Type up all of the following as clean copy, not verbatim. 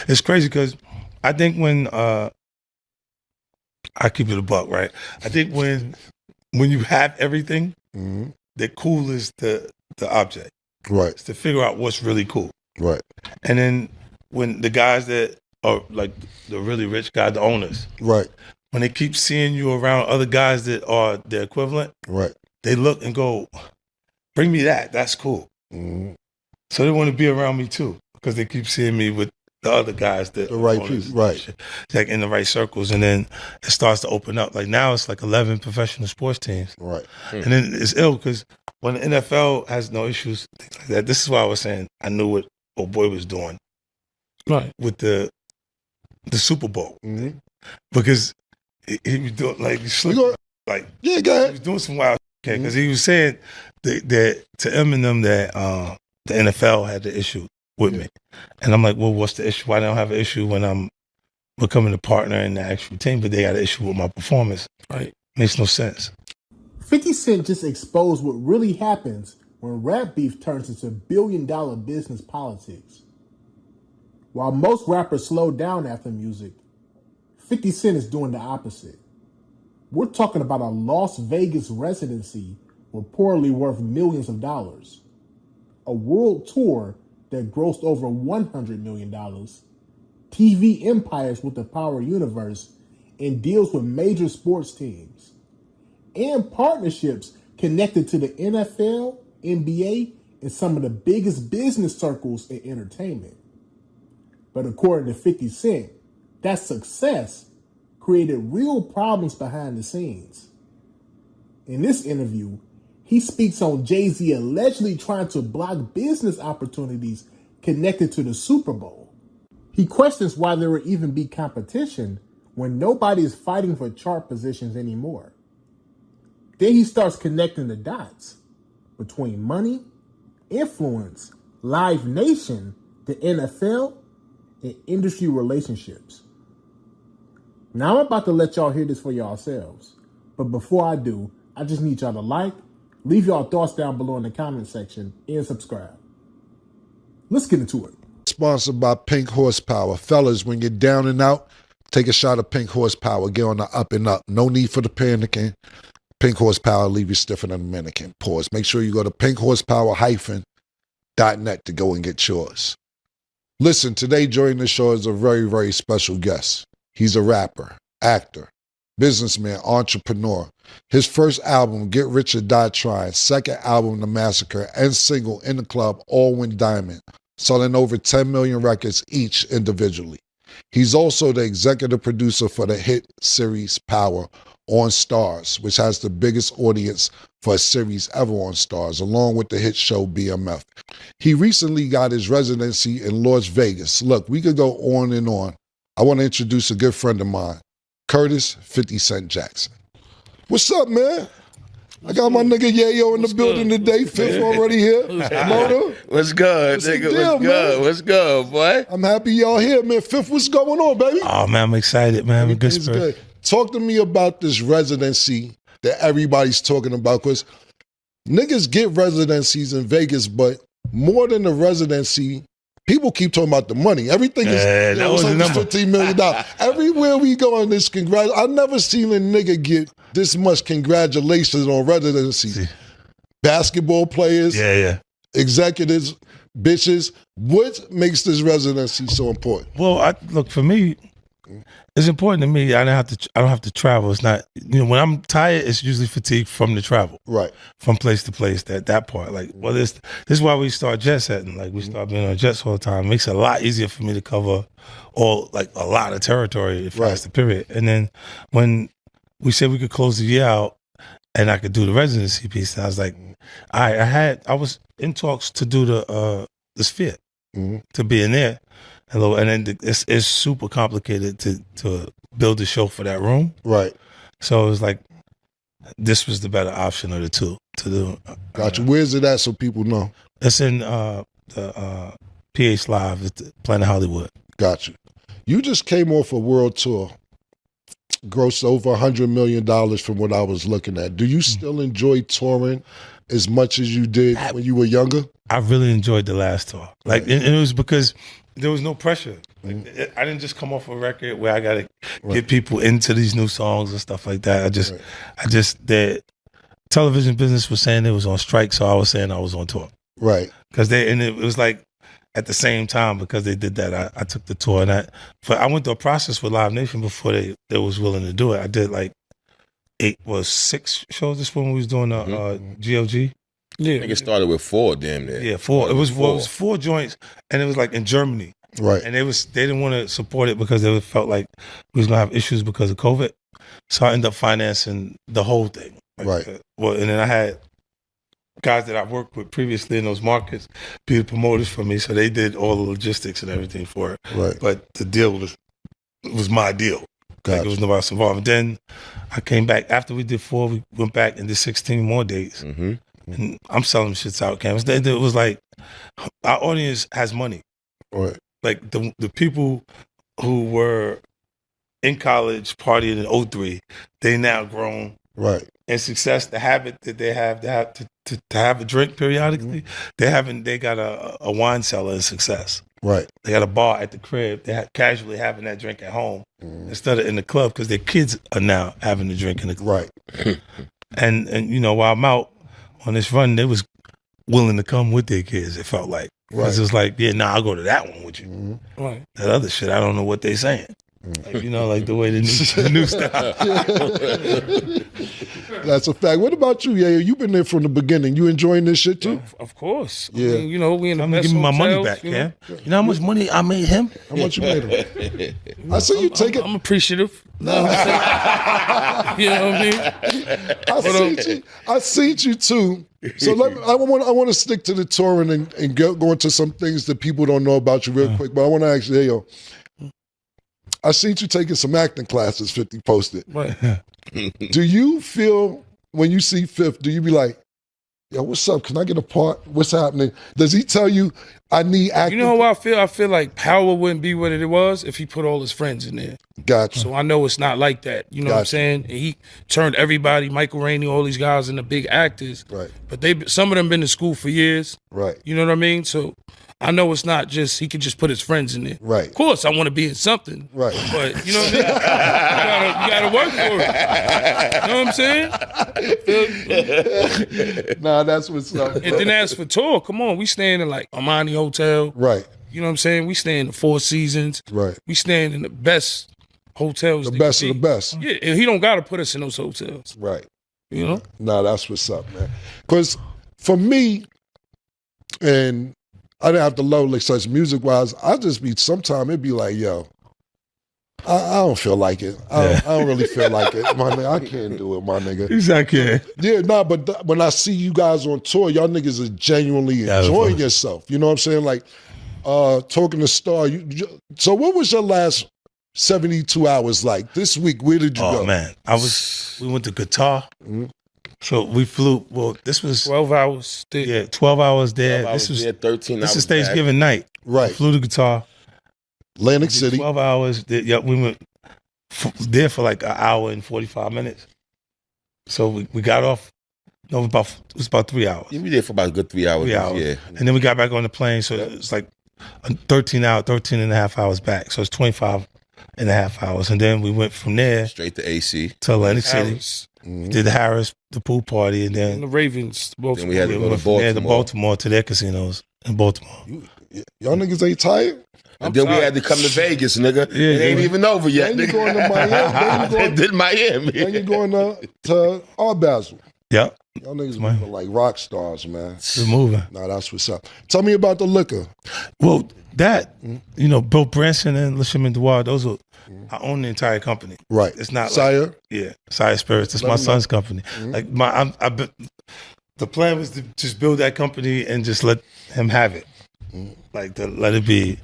it's crazy because I think when I keep it a buck, right? I think when you have everything, the cool is the object. Right. It's to figure out what's really cool. Right. And then when the guys that are like the really rich guys, the owners, right, when they keep seeing you around other guys that are their equivalent, right, they look and go, bring me that. That's cool. So they want to be around me too because they keep seeing me with the other guys that the right people, right, like in the right circles, and then it starts to open up. Like now, it's like 11 professional sports teams, right, and then it's ill because when the NFL has no issues, things like that. This is why I was saying I knew what old boy was doing, right, with the Super Bowl, because he was doing like like yeah, go ahead. He was doing some wild shit because he was saying that to Eminem that the NFL had the issue with me. And I'm like, well, what's the issue? Why don't I have an issue when I'm becoming a partner in the actual team, but they got an issue with my performance? Right. Makes no sense. 50 Cent just exposed what really happens when rap beef turns into billion-dollar business politics. While most rappers slow down after music, 50 Cent is doing the opposite. We're talking about a Las Vegas residency reportedly worth millions of dollars, a world tour that grossed over $100 million, TV empires with the Power Universe, and deals with major sports teams, and partnerships connected to the NFL, NBA, and some of the biggest business circles in entertainment. But according to 50 Cent, that success created real problems behind the scenes. In this interview, he speaks on Jay-Z allegedly trying to block business opportunities connected to the Super Bowl. He questions why there would even be competition when nobody is fighting for chart positions anymore. Then he starts connecting the dots between money, influence, Live Nation, the NFL, and industry relationships. Now I'm about to let y'all hear this for yourselves. But before I do, I just need y'all to like, leave y'all thoughts down below in the comment section, and subscribe. Let's get into it. Sponsored by Pink Horsepower. Fellas, when you're down and out, take a shot of Pink Horsepower. Get on the up and up. No need for the panicking. Pink Horsepower leave you stiffer than a mannequin. Pause. Make sure you go to pinkhorsepower-.net to go and get yours. Listen, today during the show is a very, very special guest. He's a rapper, actor, businessman, entrepreneur. His first album, Get Rich or Die Trying, second album, The Massacre, and single, In the Club, all went diamond, selling over 10 million records each individually. He's also the executive producer for the hit series Power on Stars, which has the biggest audience for a series ever on Stars, along with the hit show BMF. He recently got his residency in Las Vegas. Look, we could go on and on. I want to introduce a good friend of mine, Curtis 50 Cent Jackson. What's up, man? I got my nigga Yayo in the building today. Fifth already here. Motor. What's good, nigga? What's good? What's good, boy? I'm happy y'all here, man. Fifth, what's going on, baby? Oh, man, I'm excited, man. I'm in good spirit. Talk to me about this residency that everybody's talking about, because niggas get residencies in Vegas, but more than the residency, people keep talking about the money. Everything is $15 million. Everywhere we go on this, I've never seen a nigga get this much congratulations on residency. Basketball players, executives, bitches. What makes this residency so important? Well, look, for me, it's important to me. I don't have to travel. It's not, when I'm tired, it's usually fatigue from the travel. Right. From place to place, that part. Like, well, this is why we start jet setting. Like, we start being on jets all the time. It makes it a lot easier for me to cover a lot of territory faster, period. And then when we said we could close the year out and I could do the residency piece, and I was like, I was in talks to do the Sphere, to be in there. And then it's super complicated to build a show for that room. Right. So it was like, this was the better option of the two to do. Gotcha. Where's it at so people know? It's in the PH Live at the Planet Hollywood. Gotcha. You just came off a world tour, grossed over $100 million from what I was looking at. Do you still enjoy touring? as much as you did when you were younger? I really enjoyed the last tour. Like, and it was because there was no pressure. Like, I didn't just come off a record where I got to get people into these new songs and stuff like that. The television business was saying it was on strike, so I was saying I was on tour. Right. Because it was like at the same time, because they did that, I took the tour. And I went through a process with Live Nation before they was willing to do it. I did like 6 shows this when we was doing GLG. Yeah, I think it started with 4, damn near. Yeah, 4. It was 4 joints, and it was like in Germany. Right. And they didn't want to support it because they felt like we was gonna have issues because of COVID. So I ended up financing the whole thing. Like, right. And then I had guys that I worked with previously in those markets be the promoters for me, so they did all the logistics and everything for it. Right. But the deal was my deal. Gotcha. Like, it was nobody else involved. And then I came back after we did 4. We went back and did 16 more days. Mm-hmm. And I'm selling shits out campus. It was like our audience has money. Right. Like the people who were in college partying in 03, they now grown. Right. And success, the habit that they have to have a drink periodically, they got a wine cellar in Success. Right. They got a bar at the crib. They're casually having that drink at home instead of in the club because their kids are now having the drink in the club. Right. and while I'm out on this run, they was willing to come with their kids, it felt like. Right. It's just like, I'll go to that one with you. Right. That other shit, I don't know what they saying. Like, like the way the new style. That's a fact. What about you, Yayo? You've been there from the beginning. You enjoying this shit too? Of course. Yeah. I mean, we in the I'm best giving my money hotels, back, man. You know how much money I made him? How much you made him? I see you take it. I'm appreciative. You know what I mean? I seen you too. So I want to stick to the touring and go into some things that people don't know about you real quick. But I want to ask you, Yayo, I seen you taking some acting classes, 50 posted. Right. Do you feel, when you see Fifth, do you be like, yo, what's up? Can I get a part? What's happening? Does he tell you, I need acting? You know what I feel? I feel like Power wouldn't be what it was if he put all his friends in there. Gotcha. So I know it's not like that. You know what I'm saying? And he turned everybody, Michael Rainey, all these guys into big actors. Right. But some of them been to school for years. Right. You know what I mean? So I know it's not just he could just put his friends in there. Right. Of course, I want to be in something. Right. But you know what I mean? you gotta work for it. You know what I'm saying? Nah, that's what's up. And then as for tour, come on, we staying in like Amani Hotel. Right. You know what I'm saying? We staying in the Four Seasons. Right. We staying in the best hotels. The best of the best. Yeah, and he don't gotta put us in those hotels. Right. You know? Nah, that's what's up, man. Because for me, and I didn't have to love like such music-wise, I just be, sometimes it'd be like, yo, I don't feel like it. I don't really feel like it. My nigga, I can't do it, my nigga. Exactly. Yeah, nah, but when I see you guys on tour, y'all niggas are genuinely enjoying yourself. You know what I'm saying? Like, talking to Star. So what was your last 72 hours like? This week, where did you go? Oh, man. We went to Qatar. Mm-hmm. So we flew, this was 12 hours. 12 hours there. 12 hours there, 13 hours This is Thanksgiving night. Right. We flew to Qatar. Atlantic City. 12 hours. We went there for like an hour and 45 minutes. So we got off. No, it was about 3 hours. You were there for about a good 3 hours. 3 hours. Yeah. And then we got back on the plane. So it's like 13 and a half hours back. So it's 25 and a half hours. And then we went from there straight to AC. To Atlantic City. Mm-hmm. Did the Harris, the pool party, and then the Ravens. Then we had to go to Baltimore. To Baltimore, to their casinos in Baltimore. Y'all niggas ain't tired? And then we had to come to Vegas, nigga. It ain't even over yet. Then you going to Miami. Then did Miami. Then you going to Art Basel. Yep. Y'all niggas moving like rock stars, man. We're moving. Nah, that's what's up. Tell me about the liquor. Well, that, Bill Branson and LeSherman Dewar, those are, I own the entire company. Right. It's not Sire? Sire Spirits. It's my son's company. Like the plan was to just build that company and just let him have it. Like to let it be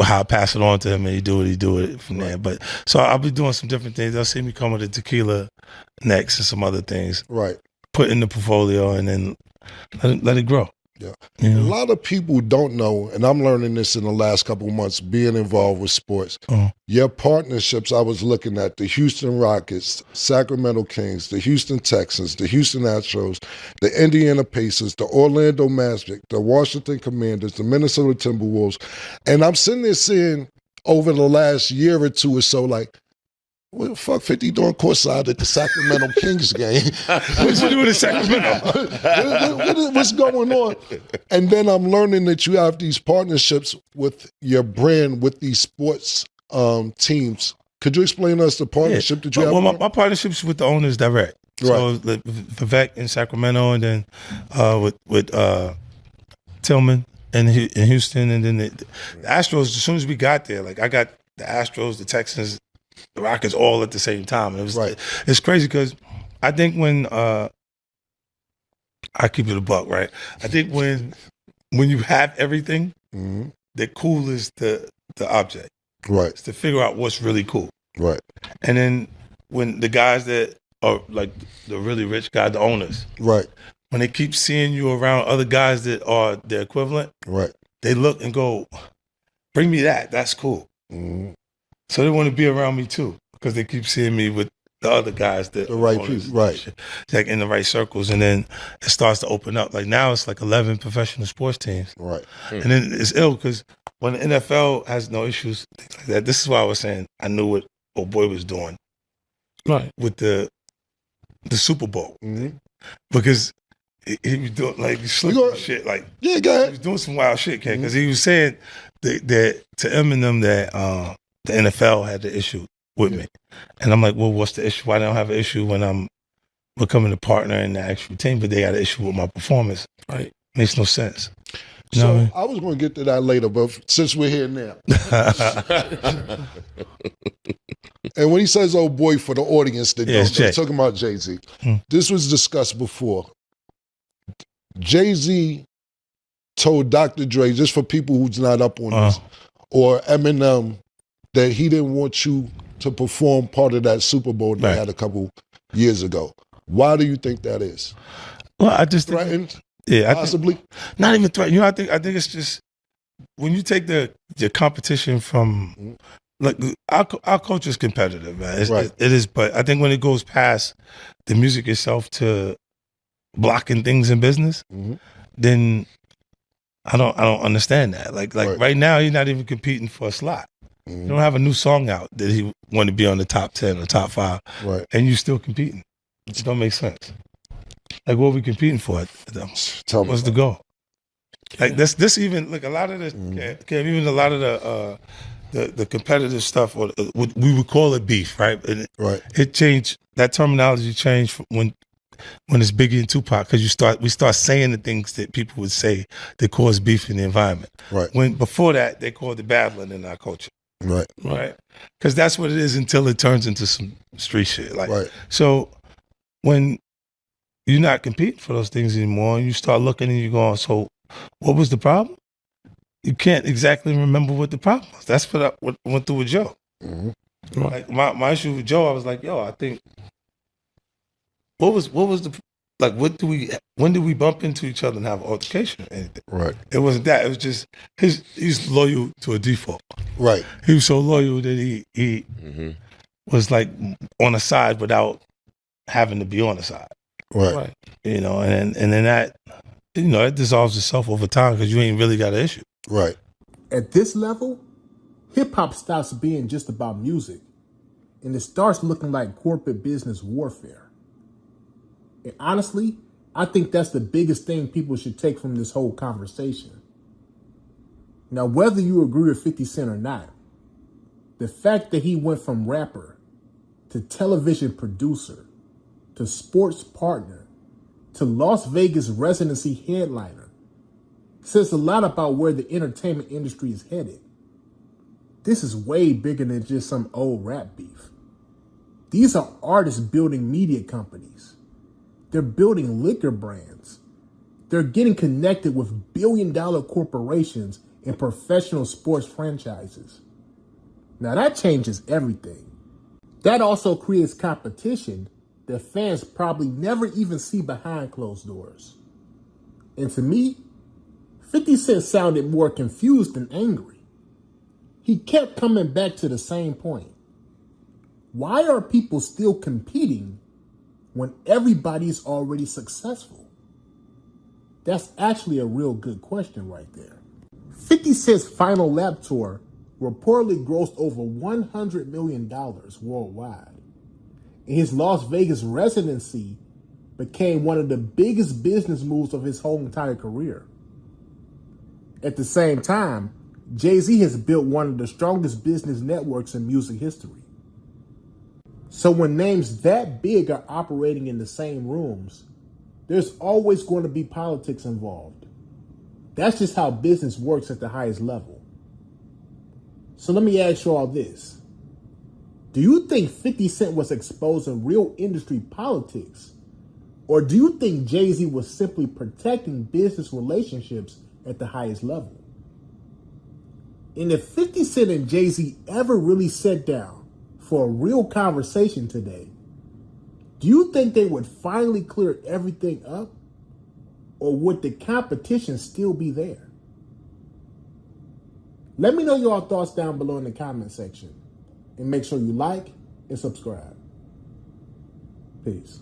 how I pass it on to him and he do it from there. But so I'll be doing some different things. They'll see me come with a tequila next and some other things. Right. Put in the portfolio and then let it grow. Yeah. You know? A lot of people don't know, and I'm learning this in the last couple of months, being involved with sports. Your partnerships, I was looking at the Houston Rockets, Sacramento Kings, the Houston Texans, the Houston Astros, the Indiana Pacers, the Orlando Magic, the Washington Commanders, the Minnesota Timberwolves. And I'm sitting there seeing over the last year or two or so, like, what the fuck 50 doing courtside at the Sacramento Kings game? What you doing in Sacramento? What's going on? And then I'm learning that you have these partnerships with your brand, with these sports teams. Could you explain to us the partnership that you have? Well, my partnerships with the owners direct. So like, Vivek in Sacramento, and then with Tillman in Houston, and then the Astros. As soon as we got there, like I got the Astros, the Texans, the Rockets all at the same time. And it was it's crazy because I think when I keep it a buck, right? I think when you have everything, the cool is the object. Right. It's to figure out what's really cool. Right. And then when the guys that are like the really rich guys, the owners, right, when they keep seeing you around other guys that are their equivalent, right, they look and go, bring me that. That's cool. So they want to be around me too, because they keep seeing me with the other guys that the right people, right, like in the right circles, and then it starts to open up. Like now, it's like 11 professional sports teams, right, and then it's ill because when the NFL has no issues, things like that. This is why I was saying I knew what old boy was doing, right, with the Super Bowl, because he was doing like slick shit, like go ahead. He was doing some wild shit, because he was saying that to Eminem that the NFL had the issue with me, and I'm like, well, what's the issue? Why don't I have an issue when I'm becoming a partner in the actual team, but they got an issue with my performance? Right, makes no sense. You know what I mean? I was going to get to that later, but since we're here now. And when he says "oh boy" for the audience that don't know, talking about Jay-Z, this was discussed before. Jay-Z told Dr. Dre, just for people who's not up on this, or Eminem, that he didn't want you to perform part of that Super Bowl they had a couple years ago. Why do you think that is? Well, I just threatened. Possibly. Not even threatened. You know, I think it's just when you take the competition from like our culture is competitive, man. It is, but I think when it goes past the music itself to blocking things in business, then I don't understand that. Like right now, you're not even competing for a slot. You don't have a new song out that he want to be on the top 10 or top 5, and you still competing. It don't make sense. Like, what are we competing for? What's the goal? Like this even look, a lot of the even a lot of the competitive stuff, or we would call it beef, right? It changed. That terminology changed when it's Biggie and Tupac, because we start saying the things that people would say that cause beef in the environment. When before that they called it battling in our culture. Right. Because that's what it is until it turns into some street shit. So when you're not competing for those things anymore, and you start looking and you're going, so what was the problem? You can't exactly remember what the problem was. That's what I went through with Joe. Like my issue with Joe, I was like, yo, I think what was the like? When did we bump into each other and have an altercation or anything? It wasn't that. It was just he's loyal to a default. He was so loyal that he was like on the side without having to be on the side. You know, and then that, you know, it dissolves itself over time because you ain't really got an issue. At this level, hip hop stops being just about music, and it starts looking like corporate business warfare. And honestly, I think that's the biggest thing people should take from this whole conversation. Now, whether you agree with 50 Cent or not, the fact that he went from rapper to television producer to sports partner to Las Vegas residency headliner says a lot about where the entertainment industry is headed. This is way bigger than just some old rap beef. These are artists building media companies. They're building liquor brands. They're getting connected with billion-dollar corporations and professional sports franchises. Now that changes everything. That also creates competition that fans probably never even see behind closed doors. And to me, 50 Cent sounded more confused than angry. He kept coming back to the same point. Why are people still competing when everybody's already successful? That's actually a real good question right there. 50 Cent's final lap tour reportedly grossed over $100 million worldwide. And his Las Vegas residency became one of the biggest business moves of his whole entire career. At the same time, Jay-Z has built one of the strongest business networks in music history. So when names that big are operating in the same rooms, there's always going to be politics involved. That's just how business works at the highest level. So let me ask you all this. Do you think 50 Cent was exposing real industry politics? Or do you think Jay-Z was simply protecting business relationships at the highest level? And if 50 Cent and Jay-Z ever really sat down for a real conversation today, do you think they would finally clear everything up? Or would the competition still be there? Let me know your thoughts down below in the comment section. And make sure you like and subscribe. Peace.